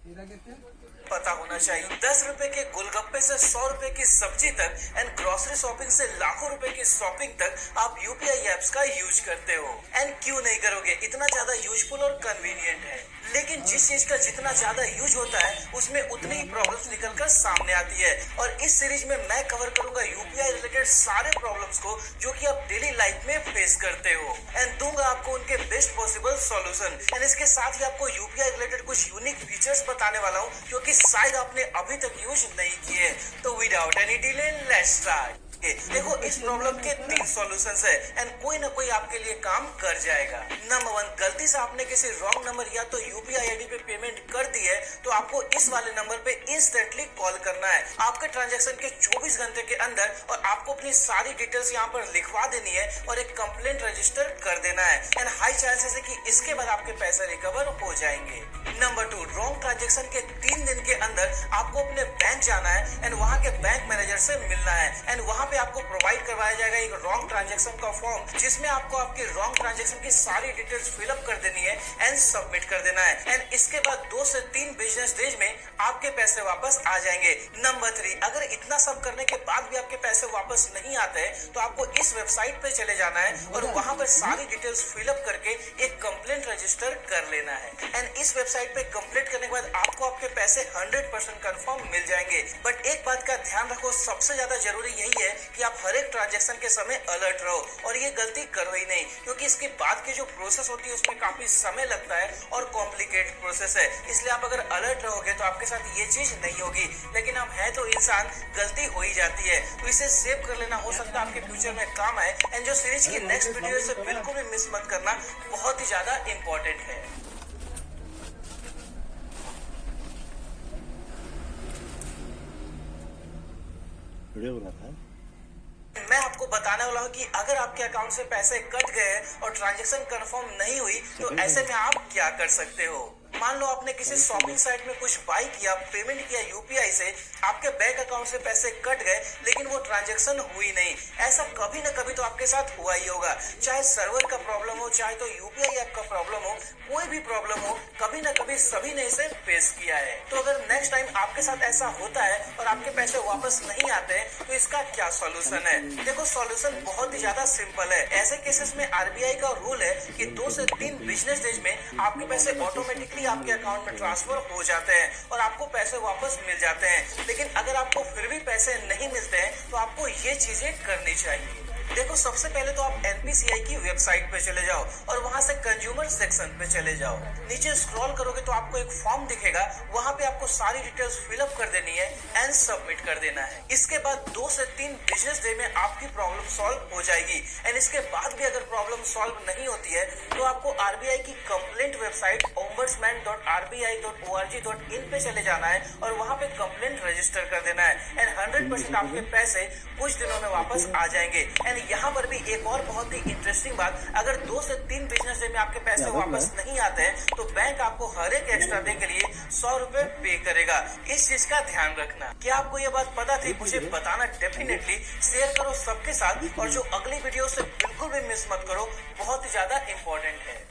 पता होना चाहिए। 10 रुपए के गोलगप्पे से 100 रुपए की सब्जी तक एंड ग्रोसरी शॉपिंग से लाखों रुपए की शॉपिंग तक आप यूपीआई एप्स का यूज करते हो। एंड क्यों नहीं करोगे, इतना ज्यादा यूजफुल और कन्वीनियंट है। लेकिन जिस चीज का जितना ज्यादा यूज होता है उसमें उतनी ही प्रॉब्लम्स निकलकर सामने आती है। और इस सीरीज में मैं कवर करूंगा यूपीआई रिलेटेड सारे प्रॉब्लम्स को जो कि आप डेली लाइफ में फेस करते हो एंड दूंगा आपको उनके बेस्ट पॉसिबल सॉल्यूशन। एंड इसके साथ ही आपको यूपीआई रिलेटेड कुछ यूनिक फीचर्स बताने वाला हूँ जो कि शायद आपने अभी तक यूज नहीं किए। तो without any delay let's start. देखो, इस प्रॉब्लम के 3 सॉल्यूशंस है एंड कोई ना कोई आपके लिए काम कर जाएगा। नंबर 1, गलती से आपने किसी रॉन्ग नंबर या तो यूपीआई आईडी पे पेमेंट कर दी है तो आपको इस वाले नंबर पे इंस्टेंटली कॉल करना है। आपके ट्रांजैक्शन के 24 घंटे के अंदर और आपको अपनी सारी डिटेल्स यहाँ पर लिखवा देनी है और एक कंप्लेंट रजिस्टर कर देना है एंड हाई चांसेस है कि इसके बाद आपके पैसे रिकवर हो जाएंगे। नंबर 2, रॉन्ग ट्रांजैक्शन के 3 दिन के अंदर आपको अपने बैंक जाना है एंड वहाँ के बैंक मैनेजर से मिलना है एंड वहाँ पे आपको प्रोवाइड करवाया जाएगा एक रॉन्ग ट्रांजैक्शन का फॉर्म जिसमें आपको आपके रॉन्ग ट्रांजैक्शन की सारी डिटेल्स फिलअप कर देनी है एंड सबमिट कर देना है एंड इसके बाद 2 से 3 बिजनेस डेज में आपके पैसे वापस आ जाएंगे। नंबर 3, अगर इतना सब करने के बाद भी आपके पैसे वापस नहीं आते तो आपको इस वेबसाइट पे चले जाना है और वहाँ पर सारी डिटेल्स फिलअप करके एक कंप्लेंट रजिस्टर कर लेना है एंड इस वेबसाइट पे कंप्लीट करने के बाद आपको आपके पैसे 100% कंफर्म मिल जाएंगे। बट एक बात का ध्यान रखो, सबसे ज्यादा जरूरी यही है कि आप हर एक ट्रांजैक्शन के समय अलर्ट रहो और ये गलती करो ही नहीं, क्योंकि इसके बाद की जो प्रोसेस होती है उसमें काफी समय लगता है और कॉम्प्लिकेटेड प्रोसेस है। इसलिए आप अगर अलर्ट रहोगे तो आपके साथ ये चीज नहीं होगी। लेकिन हम है तो इंसान, गलती हो ही जाती है, तो इसे सेव कर लेना, हो सकता है आपके फ्यूचर में काम आए। एंड जो सीरीज की नेक्स्ट वीडियो से बिल्कुल भी मिस मत करना, बहुत ही ज्यादा इंपॉर्टेंट है। वीडियो बनाता है। मैं आपको बताने वाला हूँ कि अगर आपके अकाउंट से पैसे कट गए और ट्रांजैक्शन कंफर्म नहीं हुई तो ऐसे में आप क्या कर सकते हो। मान लो आपने किसी शॉपिंग साइट में कुछ बाई किया, पेमेंट किया यूपीआई से, आपके बैंक अकाउंट से पैसे कट गए लेकिन वो ट्रांजैक्शन हुई नहीं। ऐसा कभी ना कभी तो आपके साथ हुआ ही होगा, चाहे सर्वर का प्रॉब्लम हो, चाहे तो यूपीआई ऐप का प्रॉब्लम हो, कोई भी प्रॉब्लम हो, कभी ना कभी सभी ने इसे फेस किया है। तो अगर नेक्स्ट टाइम आपके साथ ऐसा होता है और आपके पैसे वापस नहीं आते हैं तो इसका क्या सॉल्यूशन है। देखो, सॉल्यूशन बहुत ही ज्यादा सिंपल है। ऐसे केसेस में आरबीआई का रूल है कि 2 से 3 बिजनेस डेज में आपके पैसे ऑटोमेटिकली आपके अकाउंट में ट्रांसफर हो जाते हैं और आपको पैसे वापस मिल जाते हैं। लेकिन अगर आपको फिर भी पैसे नहीं मिलते हैं तो आपको ये चीजें करनी चाहिए। देखो, सबसे पहले तो आप एनपीसीआई की वेबसाइट पे चले जाओ और वहां से कंज्यूमर सेक्शन पे चले जाओ। नीचे स्क्रॉल करोगे तो आपको एक फॉर्म दिखेगा, वहां पे आपको सारी डिटेल्स फिलअप कर देनी है एंड सबमिट कर देना है। इसके बाद 2 से 3 बिजनेस डे में आपकी प्रॉब्लम सॉल्व हो जाएगी। एंड इसके बाद भी अगर प्रॉब्लम सॉल्व नहीं होती है तो आपको आरबीआई की कंप्लेंट वेबसाइट ombudsman.rbi.org.in पे चले जाना है और वहां पे कंप्लेंट रजिस्टर कर देना है एंड 100% आपके पैसे कुछ दिनों में वापस आ जाएंगे। एंड यहाँ पर भी एक और बहुत ही इंटरेस्टिंग बात, अगर 2 से 3 बिजनेस डे में आपके पैसे वापस नहीं आते हैं तो बैंक आपको हर एक एक्स्ट्रा डे के लिए 100 रुपए पे करेगा। इस चीज का ध्यान रखना। क्या आपको ये बात पता थी? मुझे बताना डेफिनेटली, शेयर करो सबके साथ और जो अगली वीडियो से बिल्कुल भी मिस मत करो, बहुत ही ज्यादा इंपॉर्टेंट है।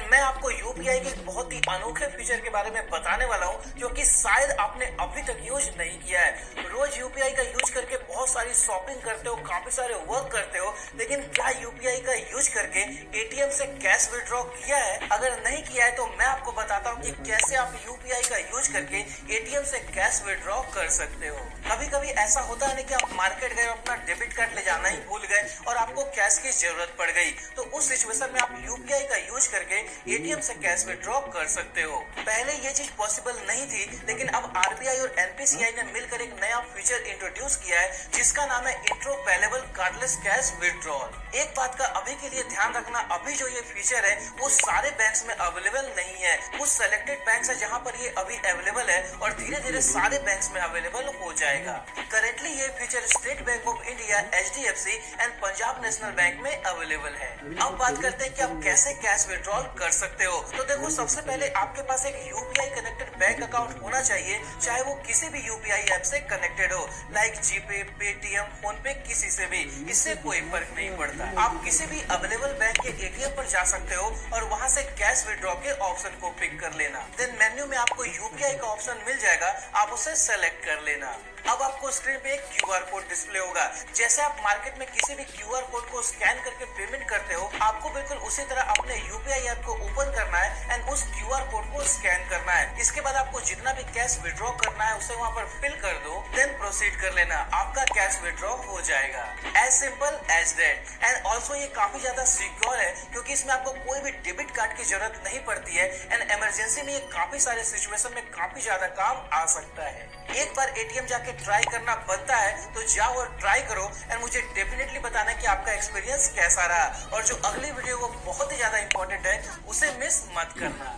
मैं आपको यूपीआई के बहुत ही अनोखे फीचर के बारे में बताने वाला हूं जो कि शायद आपने अभी तक यूज नहीं किया है। रोज यूपीआई का यूज करके बहुत सारी शॉपिंग करते हो, काफी सारे वर्क करते हो, लेकिन क्या यूपीआई का यूज करके एटीएम से कैश विड्रॉ किया है? अगर नहीं किया है तो मैं आपको बताता हूँ कि कैसे आप यूपीआई का यूज करके एटीएम से कैश विड्रॉ कर सकते हो। कभी कभी ऐसा होता है ना कि आप मार्केट गए, अपना डेबिट कार्ड ले जाना ही भूल गए और आपको कैश की जरूरत पड़ गई, तो उस सिचुएशन में आप यूपीआई का यूज करके एटीएम से कैश विड्रॉ कर सकते हो। पहले ये चीज पॉसिबल नहीं थी, लेकिन अब आरबीआई और एनपीसीआई ने मिलकर एक नया फीचर इंट्रोड्यूस किया है जिसका नाम है इंट्रोपेलेबल कार्डलेस कैश विड्रॉल। एक बात का अभी के लिए ध्यान रखना, अभी जो ये फीचर है वो सारे बैंक्स में अवेलेबल नहीं है। कुछ सेलेक्टेड बैंक्स है जहाँ पर ये अभी अवेलेबल है और धीरे धीरे सारे बैंक्स में अवेलेबल हो जाएगा। करेंटली ये feature state bank of India, HDFC and Punjab national bank में अवेलेबल है। अब बात करते हैं कि आप कैसे कैश विड्रॉल कर सकते हो। तो देखो, सबसे पहले आपके पास एक यूपीआई कनेक्टेड बैंक अकाउंट होना चाहिए, चाहे वो किसी भी यूपीआई ऐप से कनेक्टेड हो, लाइक जीपे, पेटीएम, फोन पे, किसी से भी, इससे कोई फर्क नहीं पड़ता। आप किसी भी अवेलेबल बैंक के एटीएम पर जा सकते हो और वहां से कैश विड्रॉ के ऑप्शन को पिक कर लेना। देन मेन्यू में आपको यूपीआई का ऑप्शन मिल जाएगा, आप उसे सेलेक्ट कर लेना। अब आपको स्क्रीन पे एक क्यूआर कोड डिस्प्ले होगा। जैसे आप मार्केट में किसी भी क्यूआर कोड को स्कैन करके पेमेंट करते हो, आपको बिल्कुल उसी तरह अपने यूपीआई ऐप को ओपन करना है एंड उस क्यूआर कोड को स्कैन करना है। इसके बाद आपको जितना भी कैश विड्रॉ करना है उसे वहाँ पर फिल कर दो, देन प्रोसीड कर लेना, आपका कैश विड्रॉ हो जाएगा। As simple as that. And also ये काफी ज्यादा सिक्योर है, क्योंकि इसमें आपको कोई भी डेबिट कार्ड की जरूरत नहीं पड़ती है एंड इमरजेंसी में ये काफी सारे सिचुएशन में काफी ज्यादा काम आ सकता है। एक बार एटीएम जाके ट्राई करना बनता है तो जाओ और ट्राई करो एंड मुझे डेफिनेटली बताना कि आपका एक्सपीरियंस कैसा रहा। और जो अगली वीडियो वो बहुत ही ज्यादा इंपॉर्टेंट है, उसे मिस मत करना।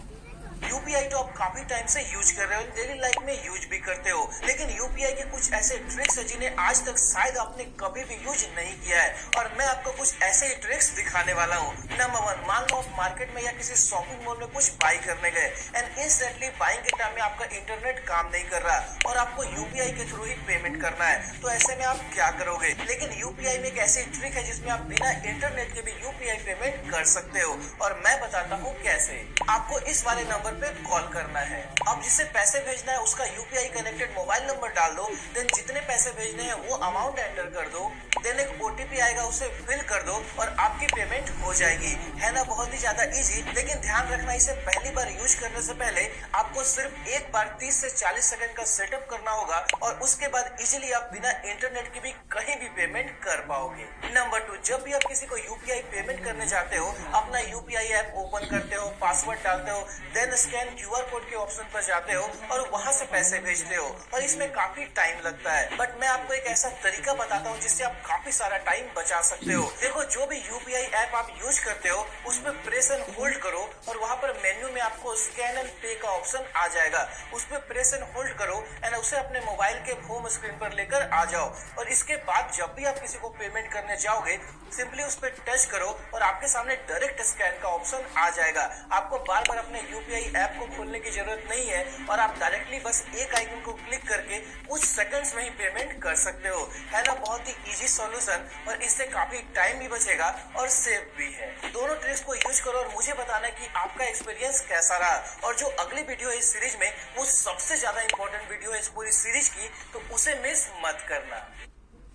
यूपीआई तो आप काफी टाइम से यूज कर रहे हो, डेली लाइफ में यूज भी करते हो, लेकिन यूपीआई के कुछ ऐसे ट्रिक्स है जिन्हें आज तक शायद आपने कभी भी यूज नहीं किया है, और मैं आपको कुछ ऐसे ही ट्रिक्स दिखाने वाला हूँ। नंबर 1, मान लो आप मार्केट में या किसी शॉपिंग मॉल में कुछ बाई करने गए एंड इंस्टेंटली बाइंग के टाइम में आपका इंटरनेट काम नहीं कर रहा और आपको यूपीआई के थ्रू ही पेमेंट करना है, तो ऐसे में आप क्या करोगे? लेकिन यूपीआई में एक ऐसी ट्रिक है जिसमें आप बिना इंटरनेट के भी यूपीआई पेमेंट कर सकते हो, और मैं बताता हूँ कैसे। आपको इस वाले नंबर पे कॉल करना है। अब जिसे पैसे भेजना है उसका यूपीआई कनेक्टेड मोबाइल नंबर डाल दो, देन जितने पैसे भेजने हैं वो अमाउंट एंटर कर दो, देन एक ओटीपी आएगा उसे फिल कर दो और आपकी पेमेंट हो जाएगी। है ना बहुत ही ज्यादा इजी, लेकिन ध्यान रखना इसे पहली बार यूज करने से पहले आपको सिर्फ एक बार 30 से 40 सेकंड का सेटअप करना होगा और उसके बाद इजीली आप बिना इंटरनेट के भी कहीं भी पेमेंट कर पाओगे। नंबर 2, जब भी आप किसी को यूपीआई पेमेंट करने जाते हो, अपना यूपीआई ऐप ओपन करते हो, पासवर्ड डालते हो, देन स्कैन क्यूआर कोड के ऑप्शन पर जाते हो और वहां से पैसे भेजते हो, और इसमें काफी टाइम लगता है, बट मैं आपको एक ऐसा तरीका बताता हूँ जिससे आप काफी सारा टाइम बचा सकते हो। देखो, जो भी यूपीआई ऐप आप यूज करते हो उसमें प्रेस एंड होल्ड करो और वहां पर मेन्यू में आपको स्कैन एंड पे का ऑप्शन आ जाएगा, उसमें प्रेस एंड होल्ड करो एंड उसे अपने मोबाइल के होम स्क्रीन पर लेकर आ जाओ, और इसके बाद जब भी आप किसी को पेमेंट करने जाओगे सिंपली उस पर टच करो और आपके सामने डायरेक्ट स्कैन का ऑप्शन आ जाएगा। आपको बार बार अपने यूपीआई ऐप को खोलने की जरूरत नहीं है और आप डायरेक्टली बस एक आइकन को क्लिक करके कुछ सेकंड्स में ही पेमेंट कर सकते हो। है ना बहुत ही इजी सॉल्यूशन, और इससे काफी टाइम भी बचेगा और सेफ भी है। दोनों ट्रिक्स को यूज करो और मुझे बताना कि आपका एक्सपीरियंस कैसा रहा, और जो अगली वीडियो है इस सीरीज में वो सबसे ज्यादा इंपॉर्टेंट वीडियो है इस पूरी सीरीज की, तो उसे मिस मत करना।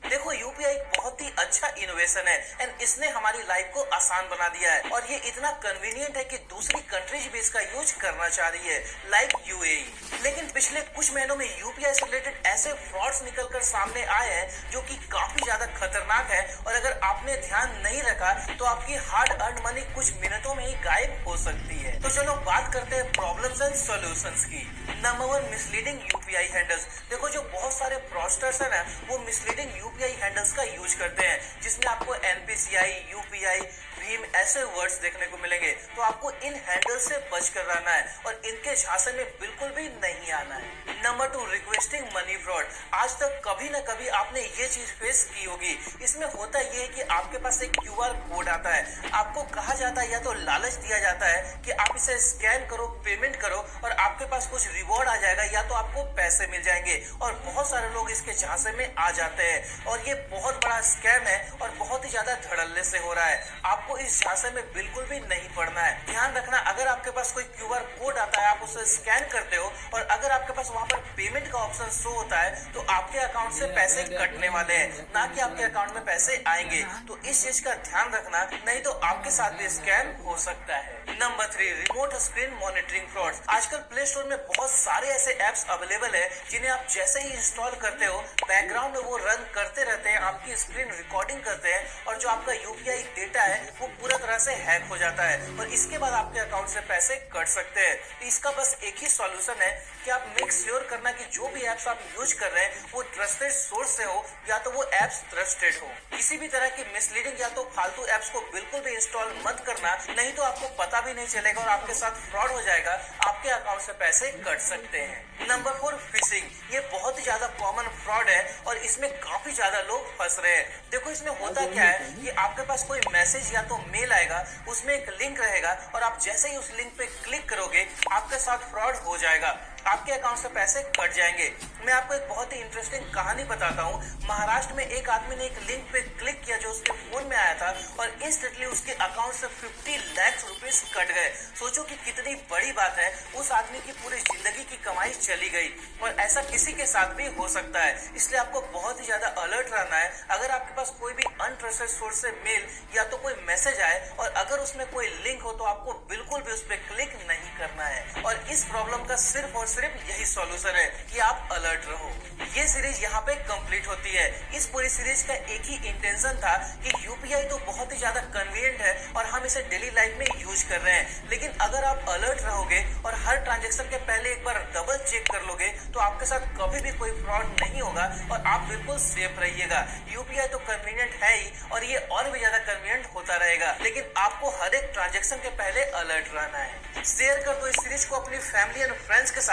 देखो, यूपीआई बहुत ही अच्छा इनोवेशन है एंड इसने हमारी लाइफ को आसान बना दिया है, और ये इतना कन्वीनियंट है कि दूसरी कंट्रीज भी इसका यूज करना चाह रही है, लाइक यूएई। लेकिन पिछले कुछ महीनों में यूपीआई से रिलेटेड ऐसे फ्रॉड्स निकलकर सामने आए हैं जो कि काफी ज्यादा खतरनाक है, और अगर आपने ध्यान नहीं रखा तो आपकी हार्ड अर्न मनी कुछ मिनटों में ही गायब हो सकती है। तो चलो बात करते हैं प्रॉब्लम्स एंड सॉल्यूशंस की। Number 1, misleading UPI handles. देखो, जो बहुत सारे फ्रॉडस्टर्स है ना, वो मिसलीडिंग यूपीआई हैंडल्स का यूज करते हैं, जिसमें आपको एनपीसीआई, यूपीआई, भीम ऐसे वर्ड्स देखने को मिलेंगे। तो आपको इन हैंडल से बचकर रहना है और इनके झांसे में बिल्कुल भी नहीं आना है। Number 2, requesting money fraud. आज तक कभी न कभी आपने ये चीज फेस की होगी। इसमें होता ये है कि आपके पास एक क्यूआर कोड आता है, आपको कहा जाता है या तो लालच दिया जाता है कि आप इसे स्कैन करो, पेमेंट करो और आपके पास कुछ रिवॉर्ड आ जाएगा या तो आपको पैसे मिल जाएंगे, और बहुत सारे लोग इसके झांसे में आ जाते हैं, और ये बहुत बड़ा स्कैम है और बहुत ही ज्यादा धड़ल्ले से हो रहा है। आपको इस झांसे में बिल्कुल भी नहीं पड़ना है। ध्यान रखना, अगर आपके पास कोई क्यूआर कोड आता है, आप उसे स्कैन करते हो और अगर आपके पास वहां पर पेमेंट का ऑप्शन शो होता है तो आपके अकाउंट से पैसे कटने वाले हैं, ना कि आपके अकाउंट में पैसे आएंगे। तो इस चीज का ध्यान रखना, नहीं तो आपके साथ भी स्कैम हो सकता है। Number 3, remote screen monitoring fraud. आजकल प्ले स्टोर में बहुत सारे ऐसे एप्स अवेलेबल है जिन्हें आप जैसे ही इंस्टॉल करते हो बैकग्राउंड में वो रन करते रहते हैं, आपकी स्क्रीन रिकॉर्डिंग करते हैं, और जो आपका यूपीआई डेटा है वो पूरा तरह से हैक हो जाता है और इसके बाद आपके अकाउंट से पैसे कट सकते हैं। इसका बस एक ही सॉल्यूशन है कि आप मेक श्योर करना कि जो भी एप्स आप यूज कर रहे हैं वो ट्रस्टेड सोर्स से हो या तो वो एप्स ट्रस्टेड हो। किसी भी तरह की मिसलीडिंग या तो फालतू एप्स को बिल्कुल भी इंस्टॉल मत करना, नहीं तो आपको पता भी नहीं चलेगा और आपके साथ फ्रॉड हो जाएगा, आपके अकाउंट से पैसे कट सकते हैं। Number 4, fishing. ये बहुत ही ज्यादा कॉमन फ्रॉड है और इसमें काफी ज्यादा लोग फंस रहे हैं। देखो, इसमें होता क्या है कि आपके पास कोई मैसेज या तो मेल आएगा, उसमें एक लिंक रहेगा और आप जैसे ही उस लिंक पे क्लिक करोगे आपके साथ फ्रॉड हो जाएगा, आपके अकाउंट से पैसे कट जाएंगे। मैं आपको एक बहुत ही इंटरेस्टिंग कहानी बताता हूँ। महाराष्ट्र में एक आदमी ने एक लिंक पे क्लिक किया जो उसके फोन में आया था और इंस्टेंटली उसके अकाउंट से 50 लाख रुपीस कट गए। सोचो कि कितनी बड़ी बात है, उस आदमी की पूरी जिंदगी की कमाई चली गई और ऐसा किसी के साथ भी हो सकता है। इसलिए आपको बहुत ही ज्यादा अलर्ट रहना है। अगर आपके पास कोई भी अनट्रस्टेड सोर्स से मेल या तो कोई मैसेज आए और अगर उसमें कोई लिंक हो तो आपको बिल्कुल भी उस पर क्लिक नहीं करना है। और इस प्रॉब्लम का सिर्फ और सिर्फ यही सॉल्यूशन है कि आप अलर्ट रहो। ये सीरीज यहाँ पे कंप्लीट होती है। इस पूरी सीरीज का एक ही इंटेंशन था कि यूपीआई तो बहुत ही ज्यादा कन्वीनियंट है और हम इसे डेली लाइफ में यूज कर रहे हैं, लेकिन अगर आप अलर्ट रहोगे और हर ट्रांजेक्शन के पहले एक बार डबल चेक कर लोगे तो आपके साथ कभी भी कोई फ्रॉड नहीं होगा और आप बिल्कुल सेफ रहिएगा। यूपीआई तो कन्वीनियंट है ही और ये और भी ज्यादा कन्वीनियंट होता रहेगा, लेकिन आपको हर एक ट्रांजेक्शन के पहले अलर्ट रहना है। शेयर कर दो इस सीरीज को अपनी फैमिली एंड फ्रेंड्स के साथ।